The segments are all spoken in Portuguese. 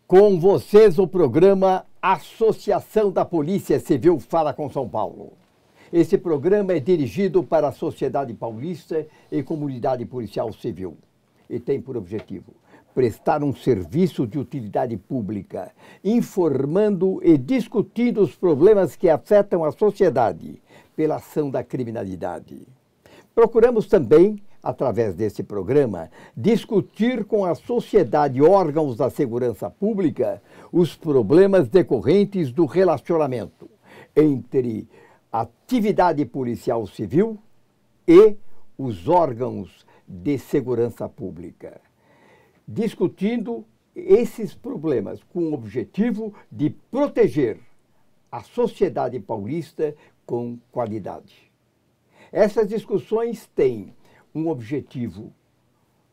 Com vocês o programa Associação da Polícia Civil Fala com São Paulo. Esse programa é dirigido para a sociedade paulista e comunidade policial civil e tem por objetivo prestar um serviço de utilidade pública, informando e discutindo os problemas que afetam a sociedade pela ação da criminalidade. Procuramos também, através desse programa, discutir com a sociedade e órgãos da segurança pública os problemas decorrentes do relacionamento entre a atividade policial civil e os órgãos de segurança pública, discutindo esses problemas com o objetivo de proteger a sociedade paulista com qualidade. Essas discussões têm um objetivo: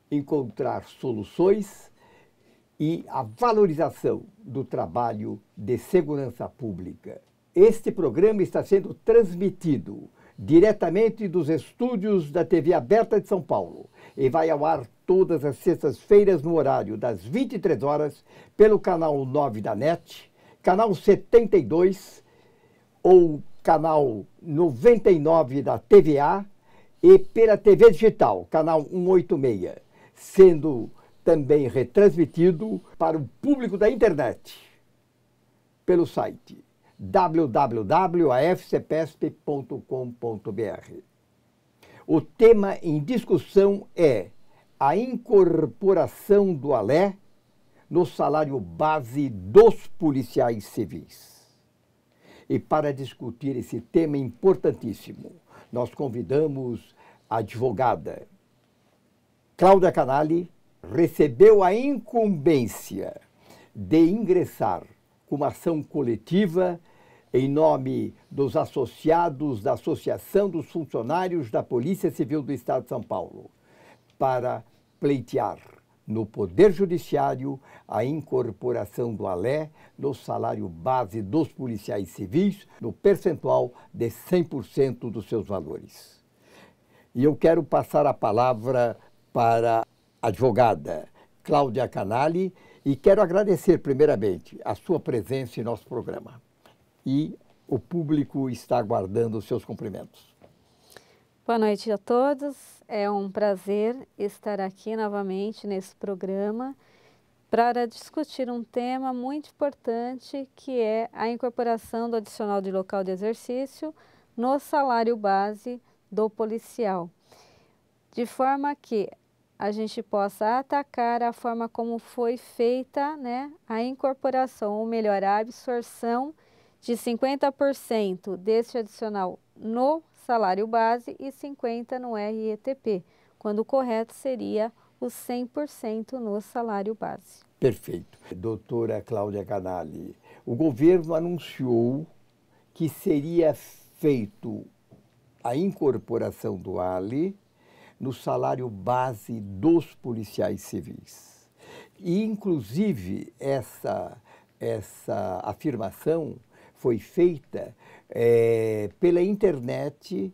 encontrar soluções e a valorização do trabalho de segurança pública. Este programa está sendo transmitido diretamente dos estúdios da TV Aberta de São Paulo e vai ao ar todas as sextas-feiras no horário das 23 horas pelo canal 9 da NET, canal 72 ou canal 99 da TVA e pela TV Digital, canal 186, sendo também retransmitido para o público da internet pelo site www.afcpesp.com.br. O tema em discussão é a incorporação do ALE no salário base dos policiais civis. E para discutir esse tema importantíssimo, nós convidamos a advogada Cláudia Canali, recebeu a incumbência de ingressar com uma ação coletiva em nome dos associados da Associação dos Funcionários da Polícia Civil do Estado de São Paulo, para pleitear no Poder Judiciário a incorporação do ALE no salário base dos policiais civis, no percentual de 100% dos seus valores. E eu quero passar a palavra para a advogada Cláudia Canali e quero agradecer primeiramente a sua presença em nosso programa. E o público está aguardando os seus cumprimentos. Boa noite a todos. É um prazer estar aqui novamente nesse programa para discutir um tema muito importante, que é a incorporação do adicional de local de exercício no salário base do policial, de forma que a gente possa atacar a forma como foi feita, né, a incorporação, ou melhor, a absorção de 50% desse adicional no salário base e 50% no RETP, quando o correto seria os 100% no salário base. Perfeito. Doutora Cláudia Canali, o governo anunciou que seria feito a incorporação do ALE no salário base dos policiais civis. E, inclusive, essa afirmação foi feita pela internet,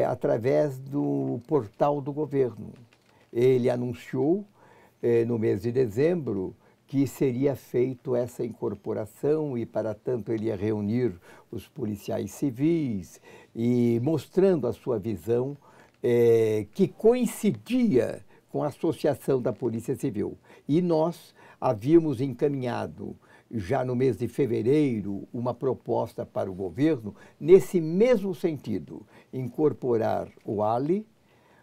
através do portal do governo. Ele anunciou, no mês de dezembro, que seria feito essa incorporação e, para tanto, ele ia reunir os policiais civis e mostrando a sua visão, que coincidia com a Associação da Polícia Civil. E nós havíamos encaminhado, já no mês de fevereiro, uma proposta para o governo nesse mesmo sentido, incorporar o ALE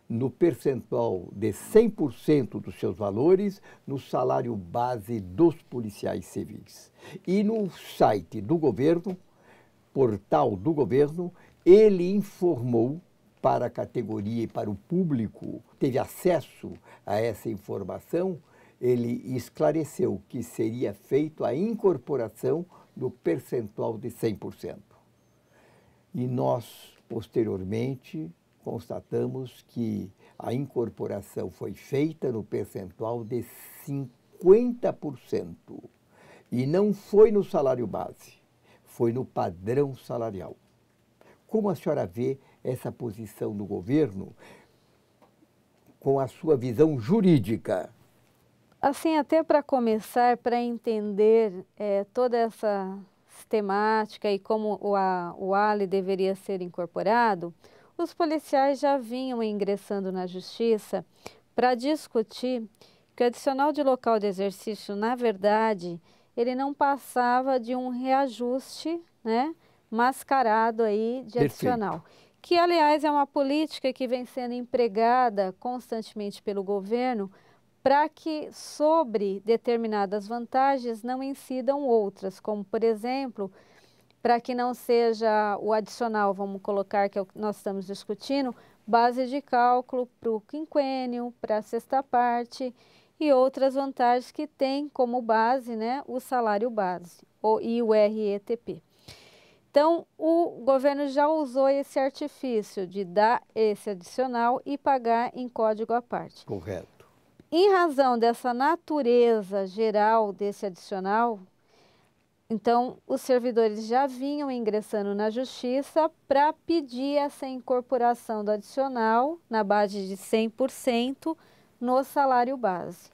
no percentual de 100% dos seus valores no salário base dos policiais civis. E no site do governo, portal do governo, ele informou para a categoria e para o público, teve acesso a essa informação, ele esclareceu que seria feito a incorporação do percentual de 100%. E nós, posteriormente, constatamos que a incorporação foi feita no percentual de 50%. E não foi no salário base, foi no padrão salarial. Como a senhora vê essa posição do governo com a sua visão jurídica? Assim, até para começar, para entender toda essa temática e como o ALE deveria ser incorporado, os policiais já vinham ingressando na justiça para discutir que o adicional de local de exercício, na verdade, ele não passava de um reajuste, né, mascarado aí de adicional. Que, aliás, é uma política que vem sendo empregada constantemente pelo governo para que sobre determinadas vantagens não incidam outras, como, por exemplo, para que não seja o adicional, vamos colocar, que é o que nós estamos discutindo, base de cálculo para o quinquênio, para a sexta parte e outras vantagens que tem como base, né, o salário base e o RETP. Então, o governo já usou esse artifício de dar esse adicional e pagar em código à parte. Correto. Em razão dessa natureza geral desse adicional, então, os servidores já vinham ingressando na justiça para pedir essa incorporação do adicional na base de 100% no salário base.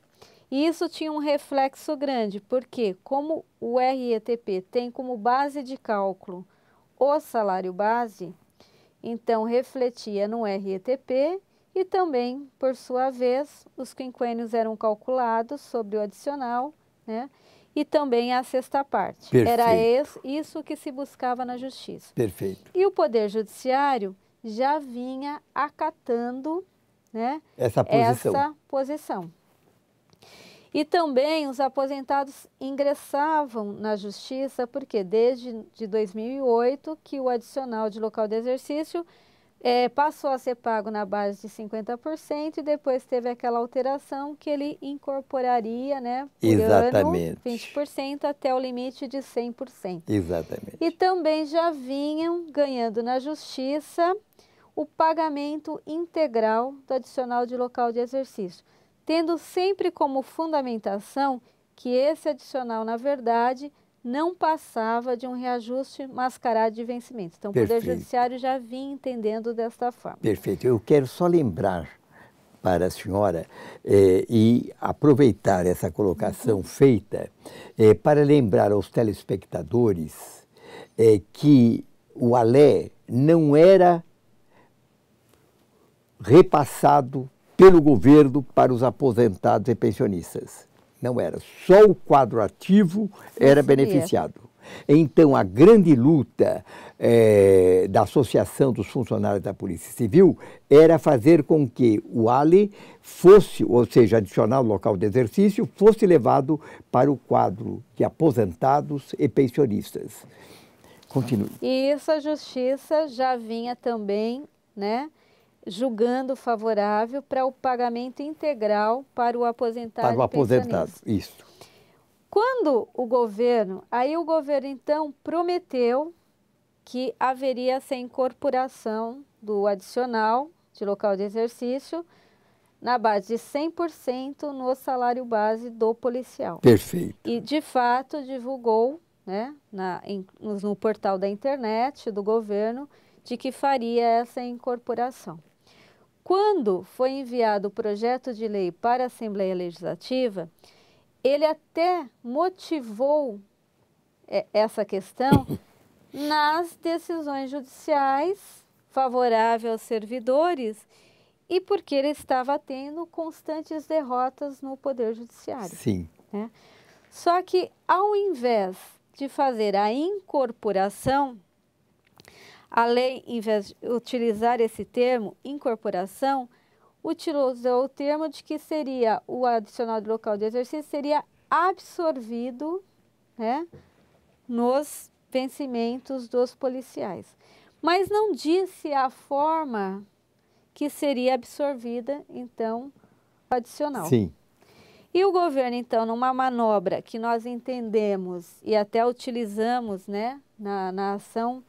E isso tinha um reflexo grande, porque como o RETP tem como base de cálculo o salário base, então refletia no RETP e também, por sua vez, os quinquênios eram calculados sobre o adicional, né? E também a sexta parte. Perfeito. Era isso que se buscava na justiça. Perfeito. E o Poder Judiciário já vinha acatando, né, essa posição. E também os aposentados ingressavam na justiça, porque desde 2008 que o adicional de local de exercício passou a ser pago na base de 50% e depois teve aquela alteração que ele incorporaria, né, por Exatamente. ano 20% até o limite de 100%. Exatamente. E também já vinham ganhando na justiça o pagamento integral do adicional de local de exercício, tendo sempre como fundamentação que esse adicional, na verdade, não passava de um reajuste mascarado de vencimento. Então, o Poder Judiciário já vinha entendendo desta forma. Perfeito. Eu quero só lembrar para a senhora e aproveitar essa colocação feita para lembrar aos telespectadores que o ALE não era repassado pelo governo para os aposentados e pensionistas. Não era. Só o quadro ativo era beneficiado. Então, a grande luta da Associação dos Funcionários da Polícia Civil era fazer com que o ALE fosse, ou seja, adicional local de exercício, fosse levado para o quadro de aposentados e pensionistas. Continue. E isso a Justiça já vinha também, né, julgando favorável para o pagamento integral para o aposentado. Para o aposentado, isso. Quando o governo então prometeu que haveria essa incorporação do adicional de local de exercício na base de 100% no salário base do policial. Perfeito. E, de fato, divulgou, né, no portal da internet do governo de que faria essa incorporação. Quando foi enviado o projeto de lei para a Assembleia Legislativa, ele até motivou essa questão nas decisões judiciais favoráveis aos servidores e porque ele estava tendo constantes derrotas no Poder Judiciário. Sim. Né? Só que, ao invés de fazer a incorporação, a lei, em vez de utilizar esse termo, incorporação, utilizou o termo de que seria o adicional de local de exercício seria absorvido, né, nos vencimentos dos policiais. Mas não disse a forma que seria absorvida, então, o adicional. Sim. E o governo, então, numa manobra que nós entendemos e até utilizamos, né, na ação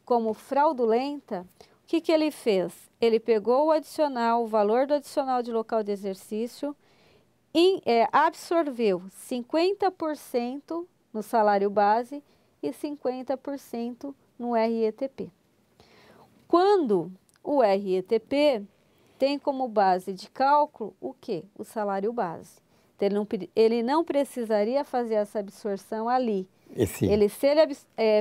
como fraudulenta, o que que ele fez? Ele pegou o adicional, o valor do adicional de local de exercício, absorveu 50% no salário base e 50% no RETP. Quando o RETP tem como base de cálculo o quê? O salário base. Então, ele não precisaria fazer essa absorção ali. Se ele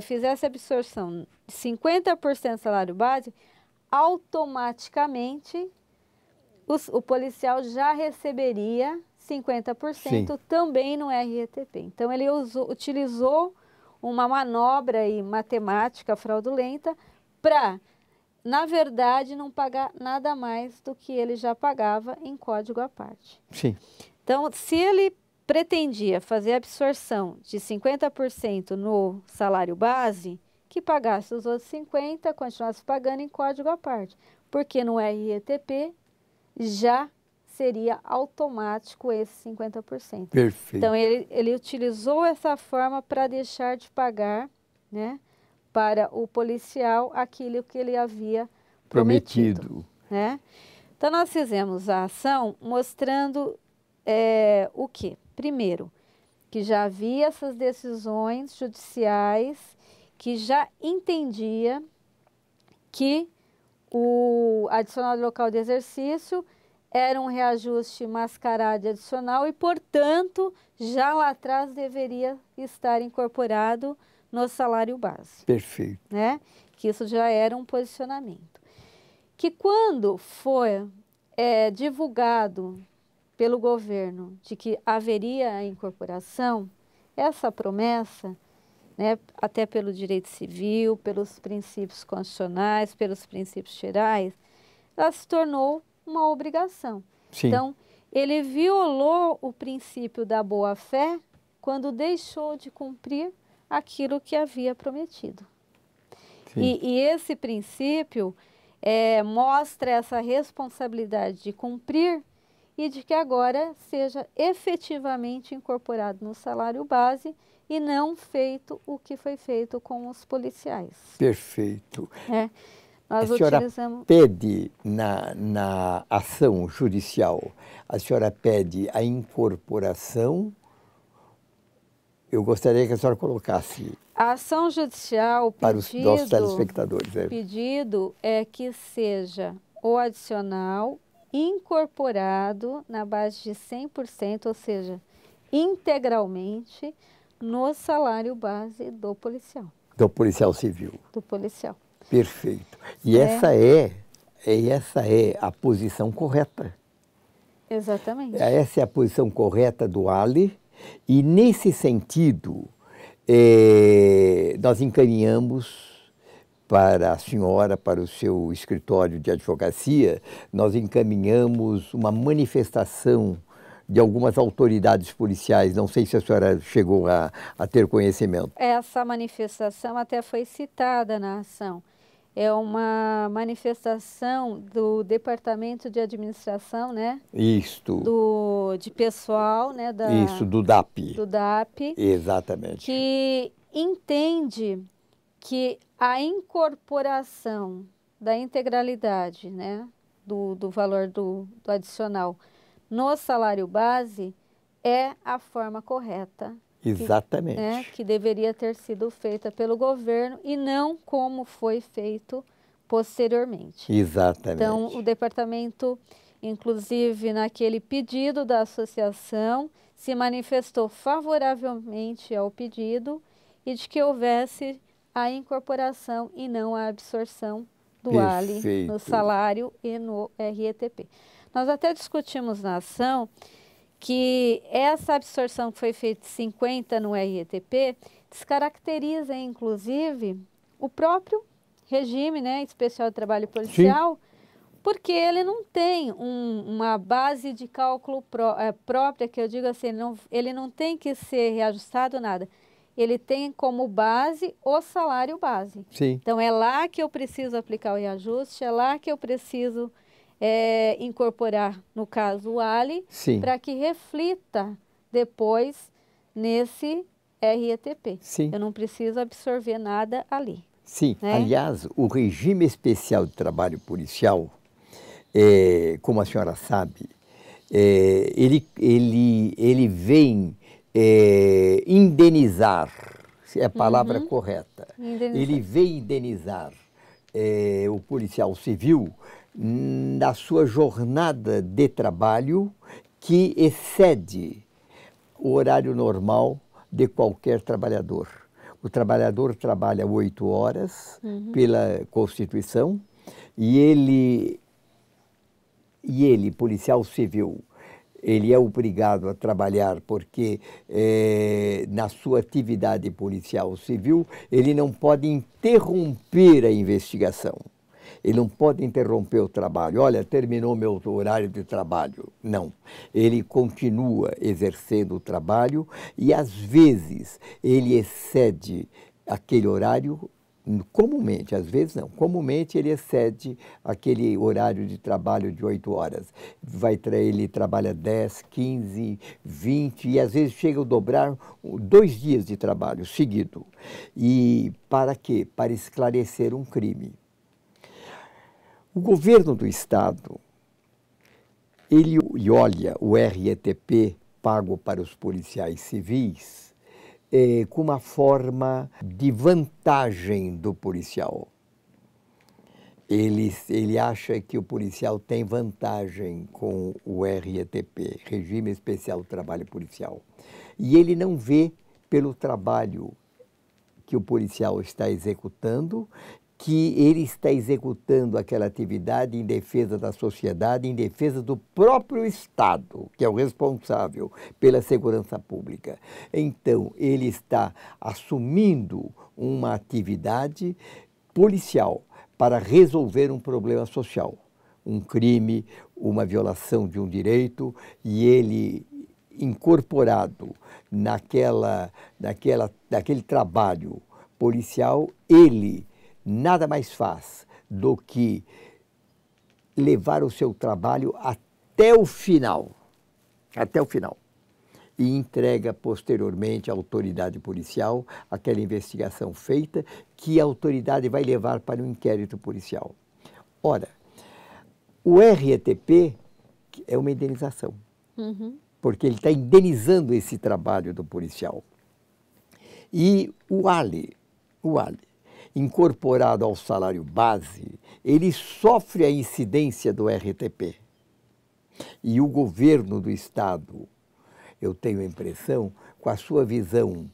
fizesse a absorção de 50% do salário base, automaticamente o policial já receberia 50% também no RETP. Então, ele utilizou uma manobra aí matemática fraudulenta para, na verdade, não pagar nada mais do que ele já pagava em código à parte. Sim. Então, se ele pretendia fazer a absorção de 50% no salário base, que pagasse os outros 50%, continuasse pagando em código à parte. Porque no RETP já seria automático esse 50%. Perfeito. Então, ele utilizou essa forma para deixar de pagar, né, para o policial aquilo que ele havia prometido. Né? Então, nós fizemos a ação mostrando o quê? Primeiro, que já havia essas decisões judiciais, que já entendia que o adicional de local de exercício era um reajuste mascarado adicional e, portanto, já lá atrás deveria estar incorporado no salário base. Perfeito. Né? Que isso já era um posicionamento. Que quando foi divulgado pelo governo de que haveria a incorporação, essa promessa, né, até pelo direito civil, pelos princípios constitucionais, pelos princípios gerais, ela se tornou uma obrigação. Sim. Então, ele violou o princípio da boa-fé quando deixou de cumprir aquilo que havia prometido. E esse princípio mostra essa responsabilidade de cumprir e de que agora seja efetivamente incorporado no salário base e não feito o que foi feito com os policiais. Perfeito. Nós a senhora utilizamos... pede na ação judicial, a senhora pede a incorporação. Eu gostaria que a senhora colocasse... A ação judicial, para os nossos telespectadores. O pedido é que seja o adicional incorporado na base de 100%, ou seja, integralmente no salário base do policial. Do policial civil. Do policial. Perfeito. E essa é a posição correta. Exatamente. Essa é a posição correta do Ali, e nesse sentido nós encaminhamos para a senhora, para o seu escritório de advocacia, nós encaminhamos uma manifestação de algumas autoridades policiais. Não sei se a senhora chegou a ter conhecimento. Essa manifestação até foi citada na ação. É uma manifestação do Departamento de Administração, né? Isto. De pessoal, né? Isso, do DAP. Do DAP. Exatamente. Que entende que a incorporação da integralidade, né, do valor do adicional no salário base é a forma correta. Exatamente. Que deveria ter sido feita pelo governo e não como foi feito posteriormente. Exatamente. Então, o departamento, inclusive naquele pedido da associação, se manifestou favoravelmente ao pedido e de que houvesse a incorporação e não a absorção do Ali no salário e no RETP. Nós até discutimos na ação que essa absorção que foi feita de 50% no RETP descaracteriza, inclusive, o próprio regime, né, especial de trabalho policial, porque ele não tem uma base de cálculo própria, que eu digo assim, ele não tem que ser reajustado nada. Ele tem como base o salário base. Sim. Então, é lá que eu preciso aplicar o reajuste, é lá que eu preciso incorporar, no caso, o ALI, Sim. para que reflita depois nesse RETP. Sim. Eu não preciso absorver nada ali. Sim. Né? Aliás, o regime especial de trabalho policial, como a senhora sabe, ele vem indenizar, se é a palavra correta. Ele vem indenizar o policial civil na sua jornada de trabalho que excede o horário normal de qualquer trabalhador. O trabalhador trabalha 8 horas pela Constituição e ele, policial civil, ele é obrigado a trabalhar porque na sua atividade policial civil ele não pode interromper a investigação. Ele não pode interromper o trabalho. Olha, terminou meu horário de trabalho. Não. Ele continua exercendo o trabalho e, às vezes, ele excede aquele horário comumente, às vezes não. Comumente ele excede aquele horário de trabalho de 8 horas. Ele trabalha 10, 15, 20 e às vezes chega a dobrar 2 dias de trabalho seguido. E para quê? Para esclarecer um crime. O governo do Estado, ele olha o RETP pago para os policiais civis com uma forma de vantagem do policial. Ele acha que o policial tem vantagem com o RETP, Regime Especial do Trabalho Policial. E ele não vê pelo trabalho que o policial está executando, que ele está executando aquela atividade em defesa da sociedade, em defesa do próprio Estado, que é o responsável pela segurança pública. Então, ele está assumindo uma atividade policial para resolver um problema social, um crime, uma violação de um direito, e ele, incorporado naquele trabalho policial, ele nada mais faz do que levar o seu trabalho até o final, e entrega posteriormente à autoridade policial aquela investigação feita que a autoridade vai levar para um inquérito policial. Ora, o RETP é uma indenização, porque ele está indenizando esse trabalho do policial. E o ALI, incorporado ao salário base, ele sofre a incidência do RTP. E o governo do Estado, eu tenho a impressão, com a sua visão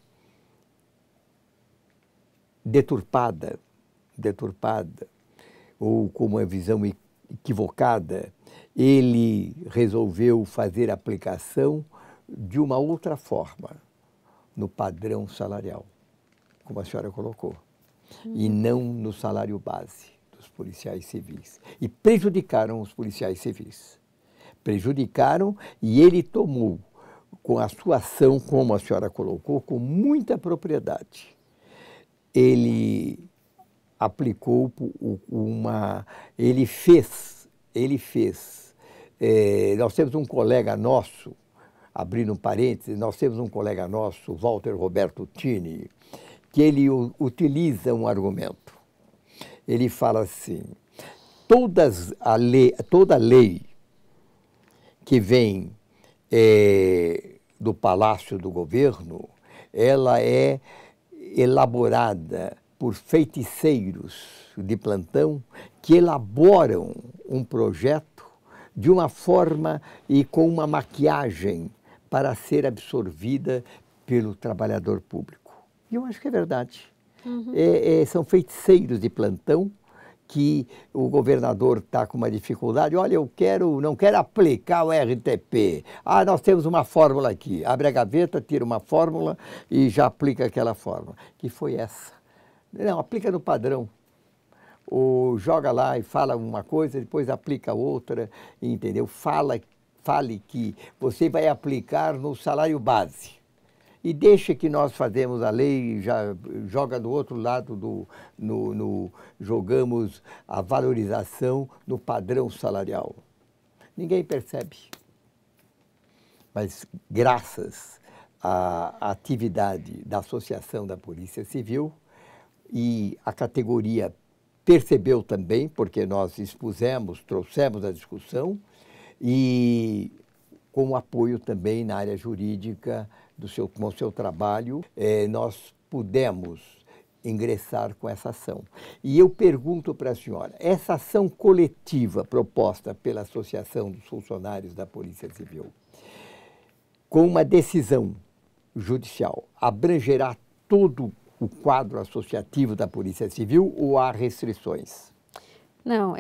deturpada, ou com uma visão equivocada, ele resolveu fazer aplicação de uma outra forma, no padrão salarial, como a senhora colocou. E não no salário base dos policiais civis. E prejudicaram os policiais civis. Prejudicaram e ele tomou, com a sua ação, como a senhora colocou, com muita propriedade. Ele aplicou ele fez, nós temos um colega nosso, abrindo um parênteses, nós temos um colega nosso, Walter Roberto Tini, que ele utiliza um argumento. Ele fala assim, toda lei que vem do Palácio do Governo, ela é elaborada por feiticeiros de plantão que elaboram um projeto de uma forma e com uma maquiagem para ser absorvida pelo trabalhador público. E eu acho que é verdade. São feiticeiros de plantão que o governador está com uma dificuldade. Olha, não quero aplicar o RTP. Ah, nós temos uma fórmula aqui. Abre a gaveta, tira uma fórmula e já aplica aquela fórmula. Que foi essa? Não, aplica no padrão. Ou joga lá e fala uma coisa, depois aplica outra, entendeu? Fale que você vai aplicar no salário base. e deixa que nós fazemos a lei, já joga do outro lado, jogamos a valorização no padrão salarial. Ninguém percebe. Mas graças à atividade da Associação da Polícia Civil, e a categoria percebeu também, porque nós expusemos, trouxemos a discussão, e com o apoio também na área jurídica com o seu trabalho, nós pudemos ingressar com essa ação. E eu pergunto para a senhora, essa ação coletiva proposta pela Associação dos Funcionários da Polícia Civil, com uma decisão judicial, abrangerá todo o quadro associativo da Polícia Civil ou há restrições? Não,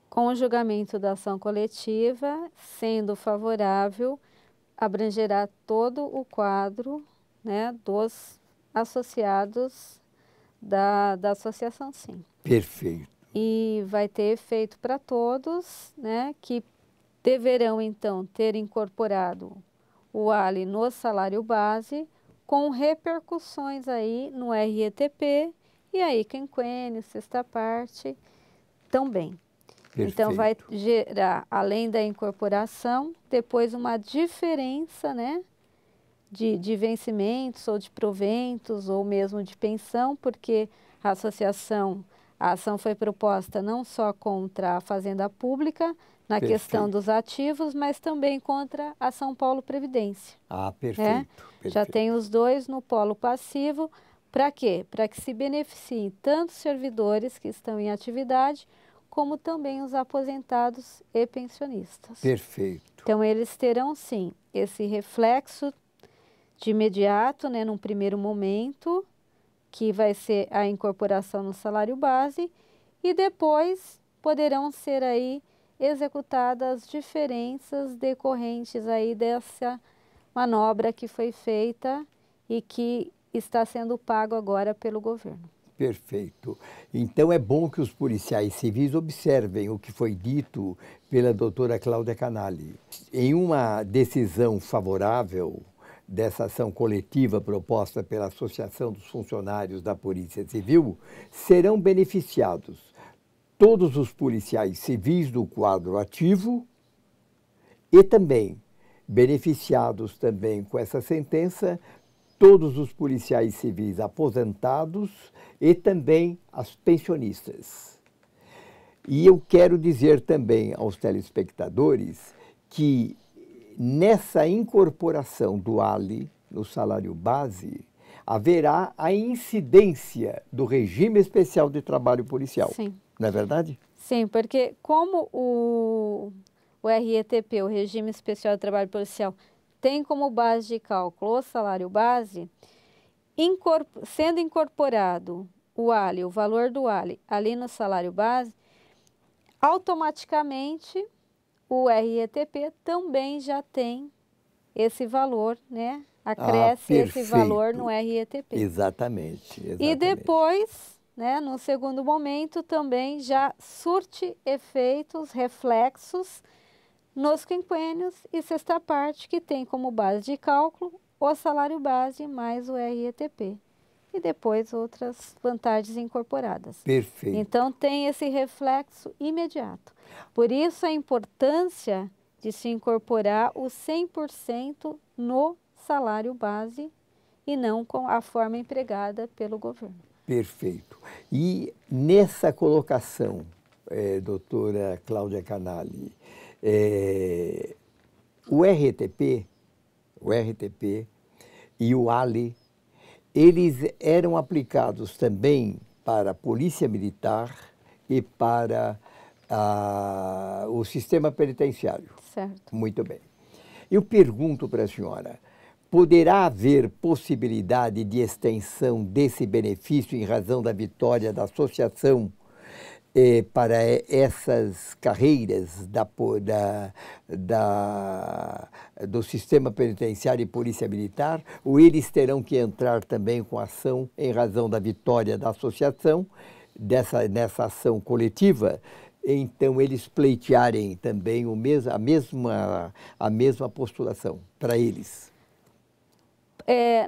com o julgamento da ação coletiva, sendo favorável, abrangerá todo o quadro, né, dos associados da associação, sim. Perfeito. E vai ter efeito para todos, né, que deverão, então, ter incorporado o ALI no salário base, com repercussões aí no RETP e aí quinquênio, sexta parte, também. Perfeito. Então, vai gerar, além da incorporação, depois uma diferença, né, de vencimentos ou de proventos ou mesmo de pensão, porque a ação foi proposta não só contra a Fazenda Pública, na Perfeito. questão dos ativos, mas também contra a São Paulo Previdência. Ah, perfeito. Perfeito. Já tem os dois no polo passivo. Para quê? Para que se beneficiem tanto os servidores que estão em atividade, como também os aposentados e pensionistas. Perfeito. Então, eles terão, sim, esse reflexo de imediato, né, num primeiro momento, que vai ser a incorporação no salário base, e depois poderão ser aí executadas diferenças decorrentes aí dessa manobra que foi feita e que está sendo pago agora pelo governo. Perfeito. Então é bom que os policiais civis observem o que foi dito pela doutora Cláudia Canali. Em uma decisão favorável dessa ação coletiva proposta pela Associação dos Funcionários da Polícia Civil, serão beneficiados todos os policiais civis do quadro ativo e também beneficiados também com essa sentença todos os policiais civis aposentados e também as pensionistas. E eu quero dizer também aos telespectadores que nessa incorporação do ALI no salário base, haverá a incidência do regime especial de trabalho policial. Sim. Não é verdade? Sim, porque como o RETP, o Regime Especial de Trabalho Policial, tem como base de cálculo o salário base, sendo incorporado o ALI, o valor do ALI, ali no salário base, automaticamente o RETP também já tem esse valor, né? Acresce esse valor no RETP. Exatamente. E depois, né, no segundo momento, também já surte efeitos, reflexos nos quinquênios e sexta parte, que tem como base de cálculo o salário base mais o RETP. E depois outras vantagens incorporadas. Perfeito. Então, tem esse reflexo imediato. Por isso, a importância de se incorporar o 100% no salário base e não com a forma empregada pelo governo. Perfeito. E nessa colocação, doutora Cláudia Canali, o RTP e o ALI, eles eram aplicados também para a Polícia Militar e para o sistema penitenciário. Certo. Muito bem. Eu pergunto para a senhora, poderá haver possibilidade de extensão desse benefício em razão da vitória da associação para essas carreiras do sistema penitenciário e polícia militar, ou eles terão que entrar também com ação em razão da vitória da associação nessa ação coletiva? Então, eles pleitearem também a mesma postulação para eles.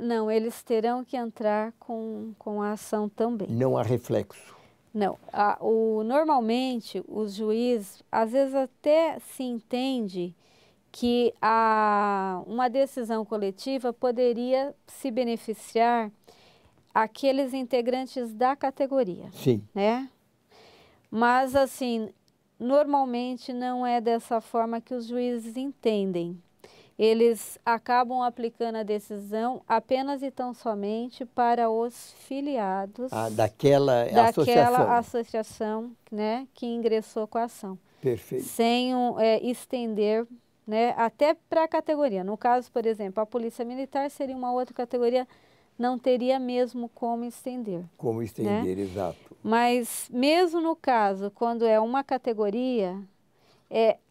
Não, eles terão que entrar com a ação também. Não há reflexo. Não, normalmente os juízes, às vezes até se entende que uma decisão coletiva poderia se beneficiar aqueles integrantes da categoria. Sim. Né? Mas, assim, normalmente não é dessa forma que os juízes entendem. Eles acabam aplicando a decisão apenas e tão somente para os filiados daquela associação, né, que ingressou com a ação. Perfeito. Sem estender, né, até para a categoria. No caso, por exemplo, a Polícia Militar seria uma outra categoria, não teria mesmo como estender. Como estender, né? Exato. Mas mesmo no caso, quando é uma categoria,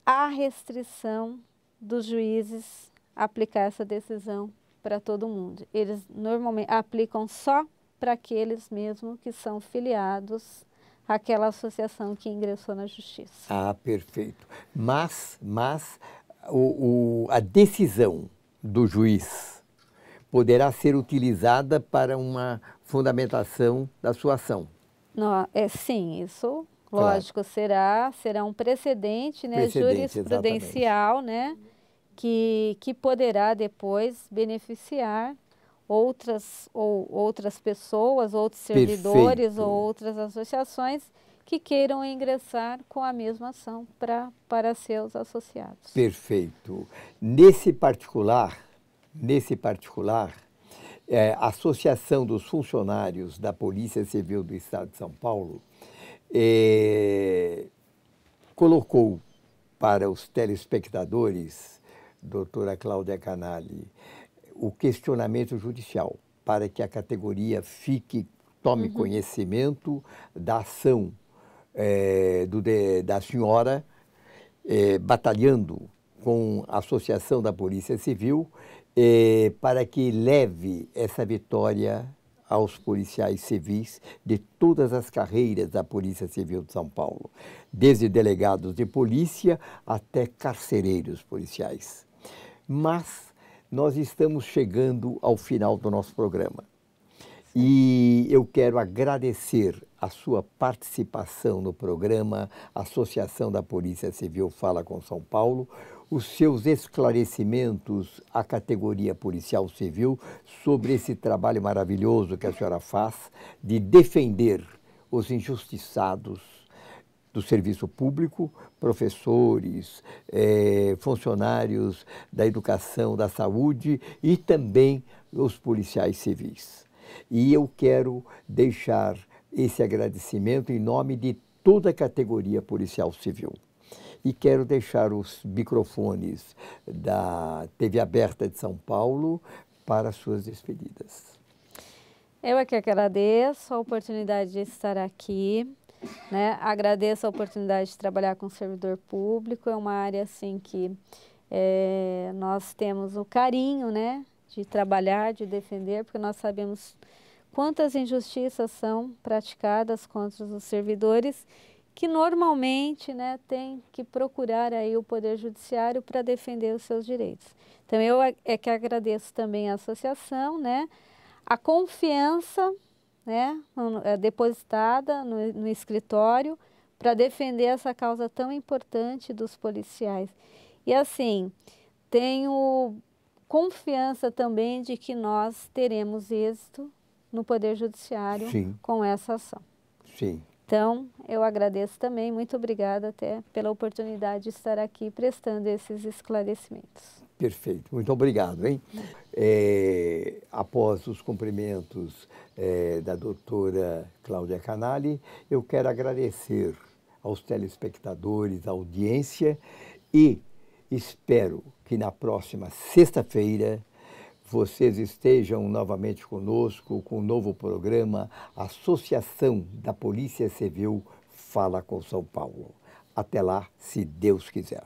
há restrição dos juízes aplicar essa decisão para todo mundo. Eles normalmente aplicam só para aqueles mesmo que são filiados àquela associação que ingressou na justiça. Ah, perfeito. Mas a decisão do juiz poderá ser utilizada para uma fundamentação da sua ação. Não, sim, isso, lógico, claro. será um precedente, né, jurisprudencial, né, que poderá depois beneficiar outras pessoas, outros servidores ou outras associações que queiram ingressar com a mesma ação para seus associados. Perfeito. Nesse particular, a Associação dos Funcionários da Polícia Civil do Estado de São Paulo colocou para os telespectadores, doutora Cláudia Canali, o questionamento judicial para que a categoria tome conhecimento da ação da senhora batalhando com a Associação da Polícia Civil para que leve essa vitória aos policiais civis de todas as carreiras da Polícia Civil de São Paulo, desde delegados de polícia até carcereiros policiais. Mas nós estamos chegando ao final do nosso programa e eu quero agradecer a sua participação no programa Associação da Polícia Civil Fala com São Paulo, os seus esclarecimentos à categoria policial civil sobre esse trabalho maravilhoso que a senhora faz de defender os injustiçados do serviço público, professores, funcionários da educação, da saúde e também os policiais civis. E eu quero deixar esse agradecimento em nome de toda a categoria policial civil. E quero deixar os microfones da TV Aberta de São Paulo para suas despedidas. Eu é que agradeço a oportunidade de estar aqui, né? Agradeço a oportunidade de trabalhar com o servidor público. É uma área assim que nós temos o carinho, né, de trabalhar, de defender, porque nós sabemos quantas injustiças são praticadas contra os servidores que normalmente, né, tem que procurar aí o Poder Judiciário para defender os seus direitos. Então, eu é que agradeço também a associação, né, a confiança, né, depositada no escritório para defender essa causa tão importante dos policiais. E assim, tenho confiança também de que nós teremos êxito no Poder Judiciário Sim. com essa ação. Sim. Então, eu agradeço também, muito obrigada até pela oportunidade de estar aqui prestando esses esclarecimentos. Perfeito, muito obrigado, hein? Após os cumprimentos da doutora Cláudia Canali, eu quero agradecer aos telespectadores, à audiência e espero que na próxima sexta-feira vocês estejam novamente conosco com o novo programa Associação da Polícia Civil Fala com São Paulo. Até lá, se Deus quiser.